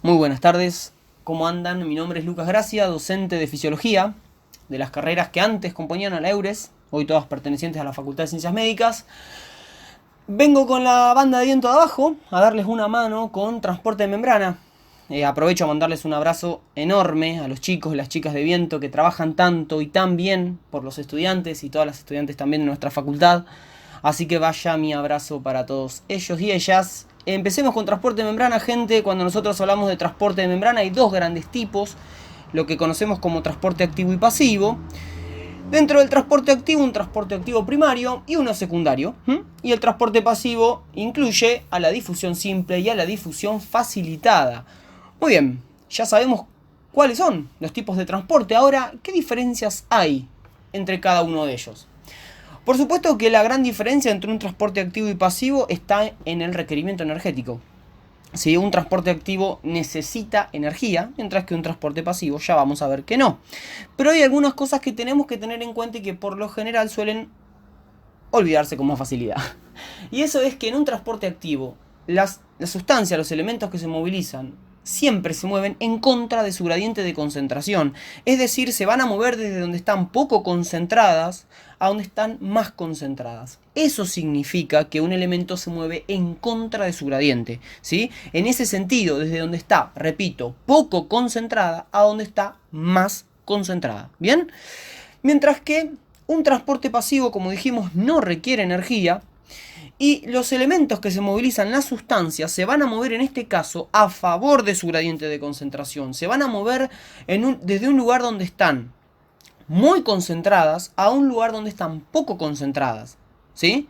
Muy buenas tardes, ¿cómo andan? Mi nombre es Lucas Gracia, docente de Fisiología, de las carreras que antes componían a la EURES, hoy todas pertenecientes a la Facultad de Ciencias Médicas. Vengo con la banda de viento de abajo a darles una mano con transporte de membrana. Aprovecho a mandarles un abrazo enorme a los chicos y las chicas de viento que trabajan tanto y tan bien por los estudiantes y todas las estudiantes también de nuestra facultad. Así que vaya mi abrazo para todos ellos y ellas. Empecemos con transporte de membrana, gente. Cuando nosotros hablamos de transporte de membrana hay dos grandes tipos, lo que conocemos como transporte activo y pasivo. Dentro del transporte activo, un transporte activo primario y uno secundario. Y el transporte pasivo incluye a la difusión simple y a la difusión facilitada. Muy bien, ya sabemos cuáles son los tipos de transporte. Ahora, ¿qué diferencias hay entre cada uno de ellos? Por supuesto que la gran diferencia entre un transporte activo y pasivo está en el requerimiento energético. Si un transporte activo necesita energía, mientras que un transporte pasivo ya vamos a ver que no. Pero hay algunas cosas que tenemos que tener en cuenta y que por lo general suelen olvidarse con más facilidad. Y eso es que en un transporte activo, las sustancias, los elementos que se movilizan, siempre se mueven en contra de su gradiente de concentración. Es decir, se van a mover desde donde están poco concentradas a donde están más concentradas. Eso significa que un elemento se mueve en contra de su gradiente, ¿sí? En ese sentido, desde donde está, repito, poco concentrada a donde está más concentrada. ¿Bien? Mientras que un transporte pasivo, como dijimos, no requiere energía. Y los elementos que se movilizan, las sustancias, se van a mover en este caso a favor de su gradiente de concentración. Se van a mover desde un lugar donde están muy concentradas a un lugar donde están poco concentradas. ¿Sí?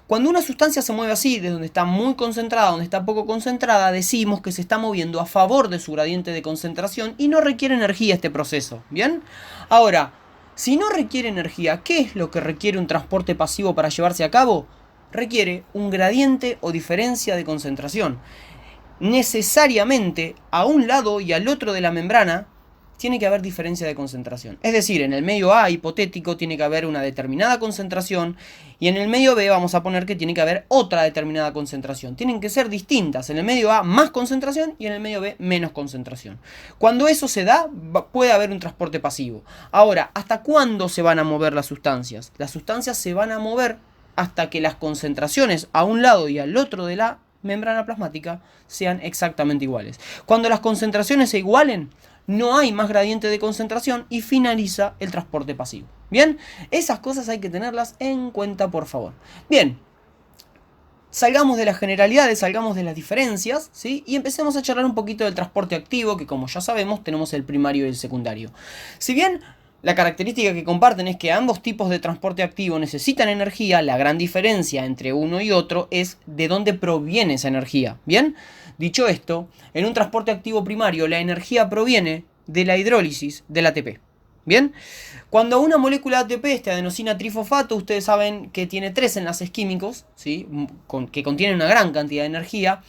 Cuando una sustancia se mueve así, desde donde está muy concentrada a donde está poco concentrada, decimos que se está moviendo a favor de su gradiente de concentración y no requiere energía este proceso. ¿Bien? Ahora, si no requiere energía, ¿qué es lo que requiere un transporte pasivo para llevarse a cabo? Requiere un gradiente o diferencia de concentración. Necesariamente a un lado y al otro de la membrana tiene que haber diferencia de concentración. Es decir, en el medio A hipotético tiene que haber una determinada concentración y en el medio B vamos a poner que tiene que haber otra determinada concentración. Tienen que ser distintas. En el medio A más concentración y en el medio B menos concentración. Cuando eso se da, puede haber un transporte pasivo. Ahora, ¿hasta cuándo se van a mover las sustancias? Las sustancias se van a mover hasta que las concentraciones a un lado y al otro de la membrana plasmática sean exactamente iguales. Cuando las concentraciones se igualen, no hay más gradiente de concentración y finaliza el transporte pasivo. Bien, esas cosas hay que tenerlas en cuenta, por favor. Bien, salgamos de las generalidades, salgamos de las diferencias, ¿sí? Y empecemos a charlar un poquito del transporte activo, que como ya sabemos tenemos el primario y el secundario. Si bien la característica que comparten es que ambos tipos de transporte activo necesitan energía, la gran diferencia entre uno y otro es de dónde proviene esa energía. ¿Bien? Dicho esto, en un transporte activo primario la energía proviene de la hidrólisis del ATP. ¿Bien? Cuando una molécula de ATP, este adenosina trifosfato, ustedes saben que tiene 3 enlaces químicos, ¿sí? Que contienen una gran cantidad de energía,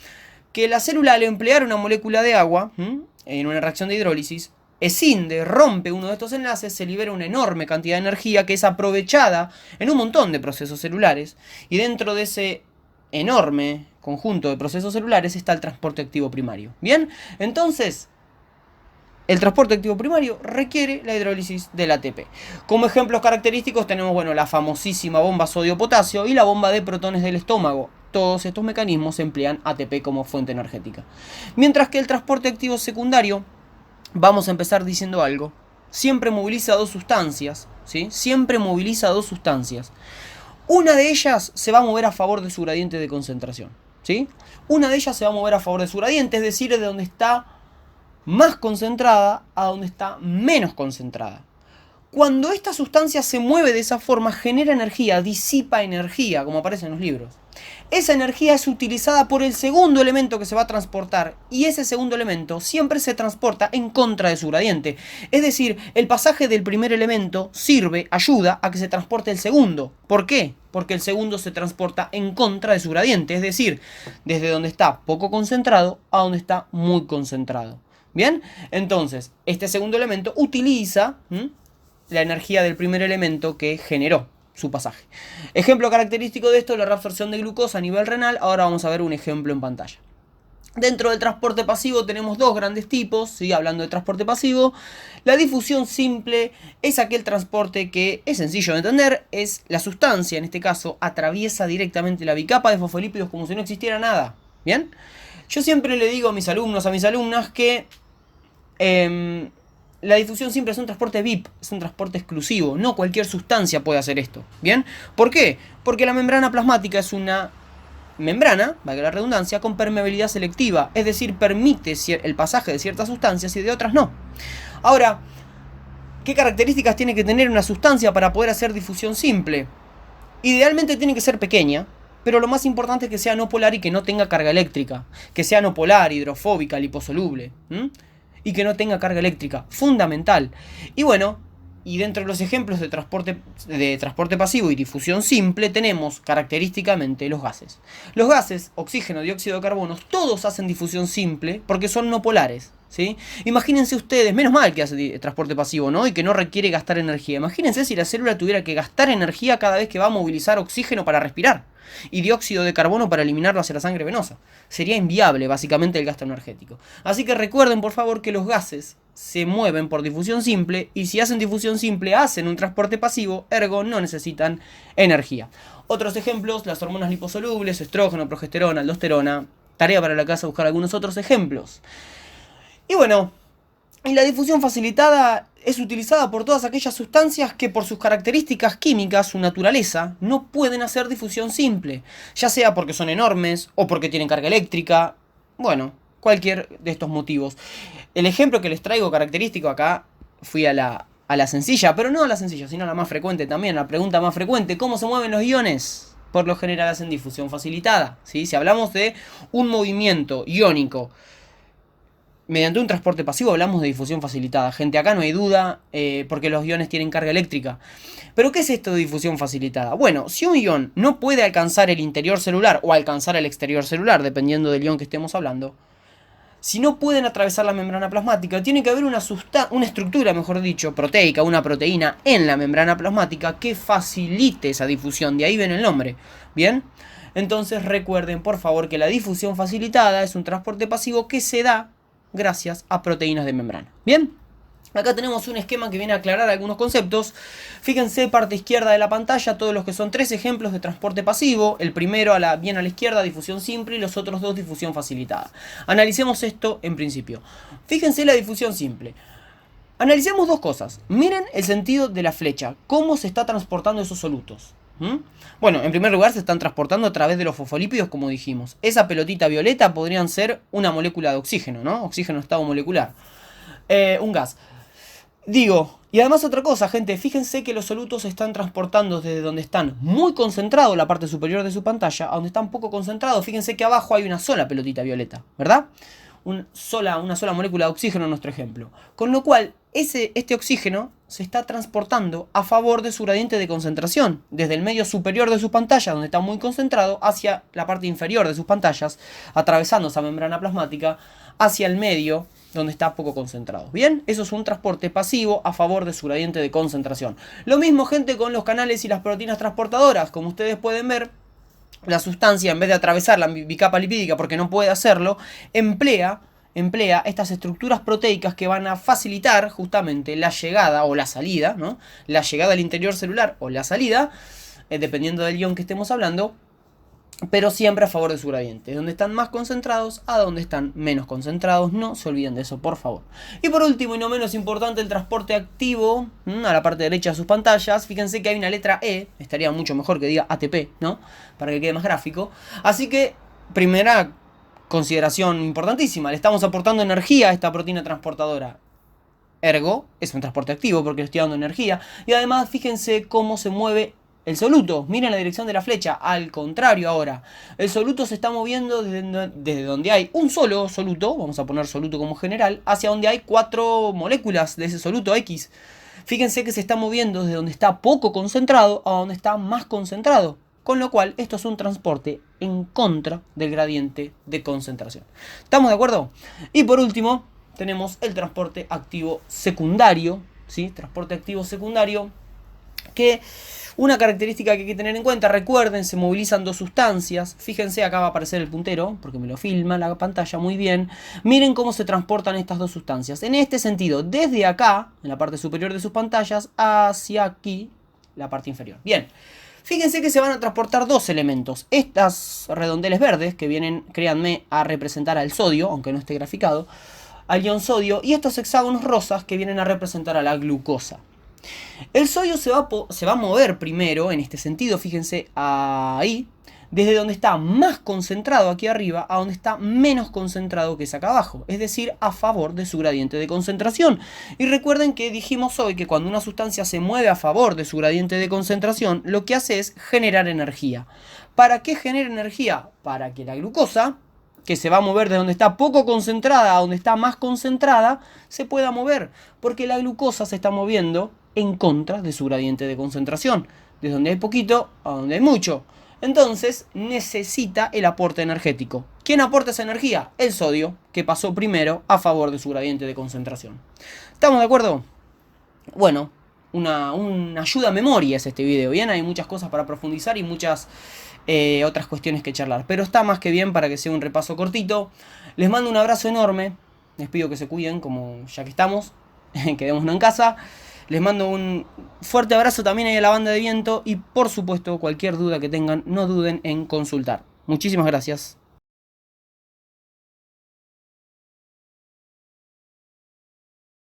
que la célula al emplear una molécula de agua en una reacción de hidrólisis, escinde, rompe uno de estos enlaces, se libera una enorme cantidad de energía que es aprovechada en un montón de procesos celulares. Y dentro de ese enorme conjunto de procesos celulares está el transporte activo primario. Bien, entonces el transporte activo primario requiere la hidrólisis del ATP. Como ejemplos característicos tenemos, bueno, la famosísima bomba sodio-potasio y la bomba de protones del estómago. Todos estos mecanismos emplean ATP como fuente energética. Mientras que el transporte activo secundario, vamos a empezar diciendo algo. Siempre moviliza dos sustancias, ¿sí? Siempre moviliza dos sustancias. Una de ellas se va a mover a favor de su gradiente de concentración, ¿sí? Una de ellas se va a mover a favor de su gradiente, es decir, de donde está más concentrada a donde está menos concentrada. Cuando esta sustancia se mueve de esa forma, genera energía, disipa energía, como aparece en los libros. Esa energía es utilizada por el segundo elemento que se va a transportar, y ese segundo elemento siempre se transporta en contra de su gradiente. Es decir, el pasaje del primer elemento ayuda a que se transporte el segundo. ¿Por qué? Porque el segundo se transporta en contra de su gradiente, es decir, desde donde está poco concentrado a donde está muy concentrado. ¿Bien? Entonces, este segundo elemento utiliza la energía del primer elemento que generó su pasaje. Ejemplo característico de esto es la reabsorción de glucosa a nivel renal. Ahora vamos a ver un ejemplo en pantalla. Dentro del transporte pasivo tenemos dos grandes tipos, ¿sí? Hablando de transporte pasivo, la difusión simple es aquel transporte que es sencillo de entender, es la sustancia, en este caso, atraviesa directamente la bicapa de fosfolípidos como si no existiera nada, ¿bien? Yo siempre le digo a mis alumnos, a mis alumnas, que la difusión simple es un transporte VIP, es un transporte exclusivo, no cualquier sustancia puede hacer esto, ¿bien? ¿Por qué? Porque la membrana plasmática es una membrana, valga la redundancia, con permeabilidad selectiva, es decir, permite el pasaje de ciertas sustancias y de otras no. Ahora, ¿qué características tiene que tener una sustancia para poder hacer difusión simple? Idealmente tiene que ser pequeña, pero lo más importante es que sea no polar y que no tenga carga eléctrica, que sea no polar, hidrofóbica, liposoluble, y que no tenga carga eléctrica, fundamental. Y bueno, y dentro de los ejemplos de transporte pasivo y difusión simple tenemos característicamente los gases. Los gases, oxígeno, dióxido de carbono, todos hacen difusión simple porque son no polares, ¿sí? Imagínense ustedes, menos mal que hace transporte pasivo, ¿no? Y que no requiere gastar energía. Imagínense si la célula tuviera que gastar energía cada vez que va a movilizar oxígeno para respirar y dióxido de carbono para eliminarlo hacia la sangre venosa. Sería inviable básicamente el gasto energético. Así que recuerden por favor que los gases se mueven por difusión simple y si hacen difusión simple hacen un transporte pasivo, ergo no necesitan energía. Otros ejemplos, las hormonas liposolubles, estrógeno, progesterona, aldosterona. Tarea para la casa buscar algunos otros ejemplos. Y bueno, y la difusión facilitada es utilizada por todas aquellas sustancias que por sus características químicas, su naturaleza, no pueden hacer difusión simple. Ya sea porque son enormes o porque tienen carga eléctrica. Bueno, cualquier de estos motivos. El ejemplo que les traigo característico acá, fui a la sencilla, pero no a la sencilla, sino a la más frecuente también, la pregunta más frecuente, ¿cómo se mueven los iones? Por lo general hacen difusión facilitada, ¿sí? Si hablamos de un movimiento iónico mediante un transporte pasivo, hablamos de difusión facilitada. Gente, acá no hay duda, porque los iones tienen carga eléctrica. ¿Pero qué es esto de difusión facilitada? Bueno, si un ion no puede alcanzar el interior celular o alcanzar el exterior celular, dependiendo del ion que estemos hablando, si no pueden atravesar la membrana plasmática, tiene que haber una estructura, mejor dicho, proteica, una proteína en la membrana plasmática que facilite esa difusión. De ahí viene el nombre. ¿Bien? Entonces recuerden, por favor, que la difusión facilitada es un transporte pasivo que se da gracias a proteínas de membrana. ¿Bien? Acá tenemos un esquema que viene a aclarar algunos conceptos. Fíjense, parte izquierda de la pantalla, todos los que son 3 ejemplos de transporte pasivo. El primero bien a la izquierda, difusión simple, y los otros 2, difusión facilitada. Analicemos esto en principio. Fíjense la difusión simple. Analicemos 2 cosas. Miren el sentido de la flecha, cómo se está transportando esos solutos. Bueno, en primer lugar se están transportando a través de los fosfolípidos, como dijimos. Esa pelotita violeta podrían ser una molécula de oxígeno, ¿no? Oxígeno estado molecular. Un gas. Digo, y además otra cosa, gente, fíjense que los solutos se están transportando desde donde están muy concentrados, la parte superior de su pantalla, a donde están poco concentrados. Fíjense que abajo hay una sola pelotita violeta, ¿verdad? Una sola molécula de oxígeno en nuestro ejemplo. Con lo cual, este oxígeno se está transportando a favor de su gradiente de concentración, desde el medio superior de su pantalla, donde está muy concentrado, hacia la parte inferior de sus pantallas, atravesando esa membrana plasmática, hacia el medio, donde está poco concentrado. Bien, eso es un transporte pasivo a favor de su gradiente de concentración. Lo mismo, gente, con los canales y las proteínas transportadoras. Como ustedes pueden ver, la sustancia, en vez de atravesar la bicapa lipídica porque no puede hacerlo, emplea estas estructuras proteicas que van a facilitar justamente la llegada o la salida, ¿no? La llegada al interior celular o la salida, dependiendo del ion que estemos hablando, pero siempre a favor de su gradiente. Donde están más concentrados a donde están menos concentrados. No se olviden de eso, por favor. Y por último y no menos importante, el transporte activo a la parte derecha de sus pantallas. Fíjense que hay una letra E. Estaría mucho mejor que diga ATP, ¿no? Para que quede más gráfico. Así que, primera consideración importantísima. Le estamos aportando energía a esta proteína transportadora. Ergo, es un transporte activo porque le estoy dando energía. Y además, fíjense cómo se mueve el soluto. Miren la dirección de la flecha. Al contrario ahora. El soluto se está moviendo desde donde hay un solo soluto. Vamos a poner soluto como general. Hacia donde hay 4 moléculas de ese soluto X. Fíjense que se está moviendo desde donde está poco concentrado a donde está más concentrado. Con lo cual, esto es un transporte en contra del gradiente de concentración. ¿Estamos de acuerdo? Y por último, tenemos el transporte activo secundario. ¿Sí? Transporte activo secundario. Que Una característica que hay que tener en cuenta, recuerden, se movilizan dos sustancias. Fíjense, acá va a aparecer el puntero, porque me lo filma la pantalla muy bien. Miren cómo se transportan estas dos sustancias. En este sentido, desde acá, en la parte superior de sus pantallas, hacia aquí, la parte inferior. Bien. Fíjense que se van a transportar dos elementos. Estas redondeles verdes, que vienen, créanme, a representar al sodio, aunque no esté graficado, al ion sodio, y estos hexágonos rosas, que vienen a representar a la glucosa. El sodio se va a mover primero, en este sentido, fíjense, ahí, desde donde está más concentrado aquí arriba a donde está menos concentrado que es acá abajo, es decir, a favor de su gradiente de concentración. Y recuerden que dijimos hoy que cuando una sustancia se mueve a favor de su gradiente de concentración, lo que hace es generar energía. ¿Para qué genera energía? Para que la glucosa, que se va a mover de donde está poco concentrada a donde está más concentrada, se pueda mover, porque la glucosa se está moviendo en contra de su gradiente de concentración, de donde hay poquito a donde hay mucho. Entonces necesita el aporte energético. ¿Quién aporta esa energía? El sodio, que pasó primero a favor de su gradiente de concentración. ¿Estamos de acuerdo? Bueno, una ayuda a memoria es este video. Bien, hay muchas cosas para profundizar y muchas otras cuestiones que charlar. Pero está más que bien para que sea un repaso cortito. Les mando un abrazo enorme. Les pido que se cuiden, como ya que estamos. Quedémonos en casa. Les mando un fuerte abrazo también ahí a la banda de viento. Y por supuesto, cualquier duda que tengan, no duden en consultar. Muchísimas gracias.